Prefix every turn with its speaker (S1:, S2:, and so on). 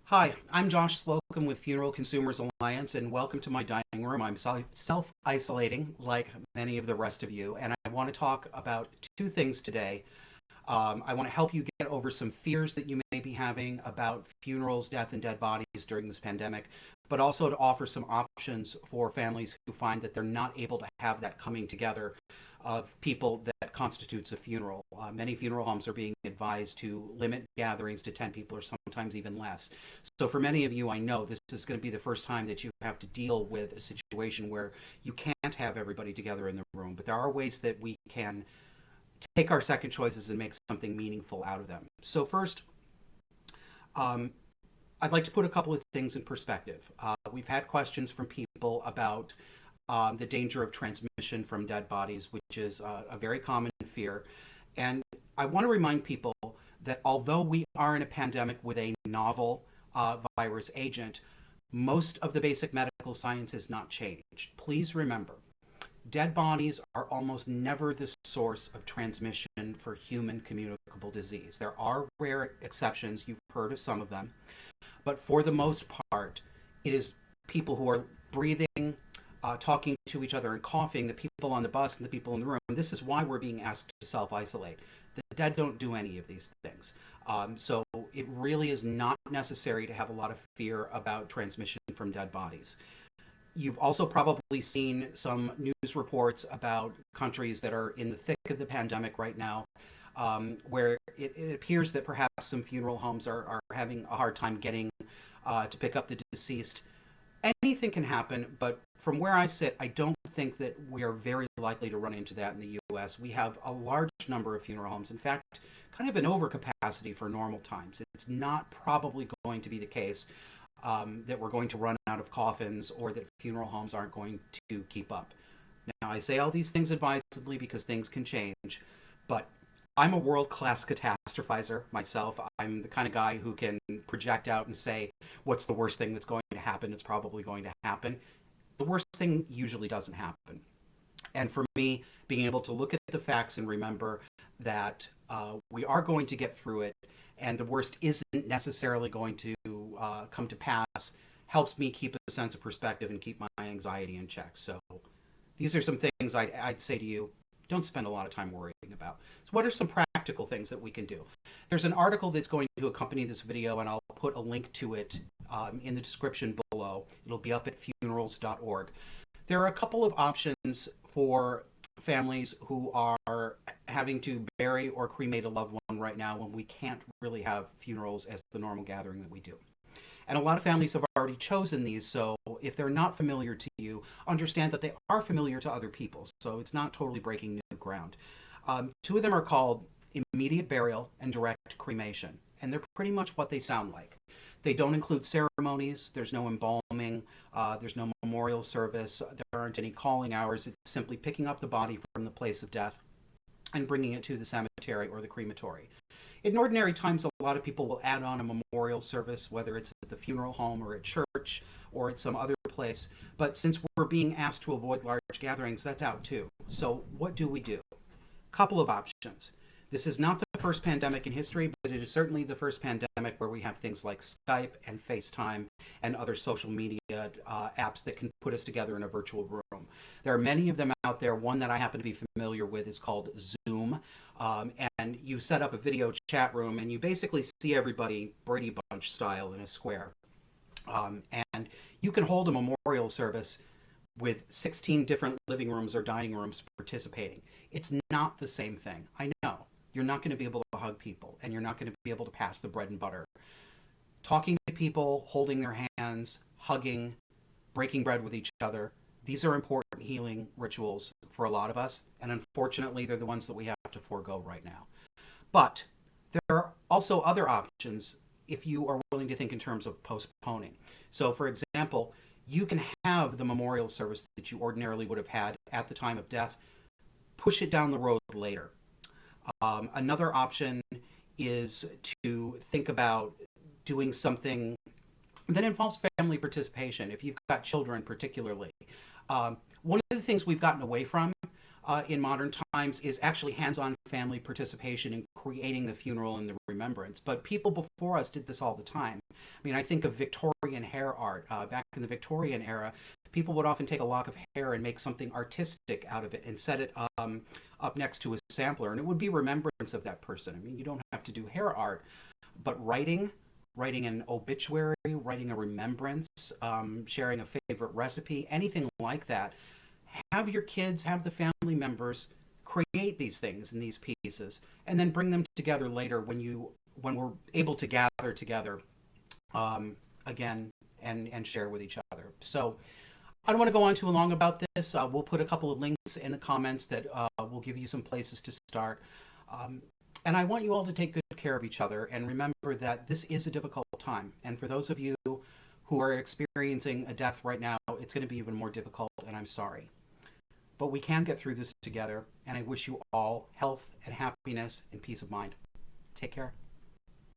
S1: Hi, I'm Josh Slocum with Funeral Consumers Alliance, and welcome to my dining room. I'm self-isolating like many of the rest of you, and I want to talk about two things today. I want to help you get over some fears that you may be having about funerals, death, and dead bodies during this pandemic, but also to offer some options for families who find that they're not able to have that coming together of people that constitutes a funeral. Many funeral homes are being advised to limit gatherings to 10 people or sometimes even less. So, for many of you, I know this is going to be the first time that you have to deal with a situation where you can't have everybody together in the room, but there are ways that we can take our second choices and make something meaningful out of them. So, first, um, I'd like to put a couple of things in perspective. We've had questions from people about the danger of transmission from dead bodies, which is a very common fear. And I want to remind people that although we are in a pandemic with a novel virus agent, most of the basic medical science has not changed. Please remember, dead bodies are almost never the source of transmission for human communicable disease. There are rare exceptions, you've heard of some of them, but for the most part, it is people who are breathing, talking to each other and coughing, the people on the bus and the people in the room. This is why we're being asked to self-isolate. The dead don't do any of these things. So it really is not necessary to have a lot of fear about transmission from dead bodies. You've also probably seen some news reports about countries that are in the thick of the pandemic right now, where it appears that perhaps some funeral homes are having a hard time getting to pick up the deceased. Anything can happen, but from where I sit, I don't think that we are very likely to run into that in the US. We have a large number of funeral homes. In fact, kind of an overcapacity for normal times. It's not probably going to be the case that we're going to run out of coffins or that funeral homes aren't going to keep up. Now, I say all these things advisedly because things can change, but I'm a world class catastrophizer myself. I'm the kind of guy who can project out and say, what's the worst thing that's going to happen? It's probably going to happen. The worst thing usually doesn't happen. And for me, being able to look at the facts and remember that we are going to get through it and the worst isn't necessarily going to come to pass helps me keep a sense of perspective and keep my anxiety in check. So these are some things I'd say to you. Don't spend a lot of time worrying about. So what are some practical things that we can do? There's an article that's going to accompany this video, and I'll put a link to it in the description below. It'll be up at funerals.org. There are a couple of options for families who are having to bury or cremate a loved one right now when we can't really have funerals as the normal gathering that we do. And a lot of families have already chosen these, so if they're not familiar to you, understand that they are familiar to other people, so it's not totally breaking new ground. Two of them are called immediate burial and direct cremation, and they're pretty much what they sound like. They don't include ceremonies, there's no embalming, there's no memorial service, there aren't any calling hours. It's simply picking up the body from the place of death and bringing it to the cemetery or the crematory. In ordinary times, a lot of people will add on a memorial service, whether it's at the funeral home or at church or at some other place. But since we're being asked to avoid large gatherings, that's out too. So what do we do? Couple of options. This is not the first pandemic in history, but it is certainly the first pandemic where we have things like Skype and FaceTime and other social media apps that can put us together in a virtual room. There are many of them out there. One that I happen to be familiar with is called Zoom. And you set up a video chat room and you basically see everybody Brady Bunch style in a square. And you can hold a memorial service with 16 different living rooms or dining rooms participating. It's not the same thing. I know. You're not going to be able to hug people and you're not going to be able to pass the bread and butter. Talking to people, holding their hands, hugging, breaking bread with each other, these are important healing rituals for a lot of us, and unfortunately, they're the ones that we have to forego right now. But there are also other options if you are willing to think in terms of postponing. So, for example, you can have the memorial service that you ordinarily would have had at the time of death, push it down the road later. Another option is to think about doing something that involves family participation. If you've got children, particularly, one of the things we've gotten away from in modern times is actually hands-on family participation in creating the funeral and the remembrance. But people before us did this all the time. I mean, I think of Victorian hair art. Back in the Victorian era, people would often take a lock of hair and make something artistic out of it and set it up next to a sampler, and it would be remembrance of that person. I mean, you don't have to do hair art, but writing an obituary, writing a remembrance, sharing a favorite recipe, anything like that. Have your kids, have the family members create these things in these pieces, and then bring them together later when we're able to gather together again and share with each other. So I don't want to go on too long about this. We'll put a couple of links in the comments that will give you some places to start. And I want you all to take good care of each other and remember that this is a difficult time. And for those of you who are experiencing a death right now, it's going to be even more difficult, and I'm sorry. But we can get through this together, and I wish you all health and happiness and peace of mind. Take care.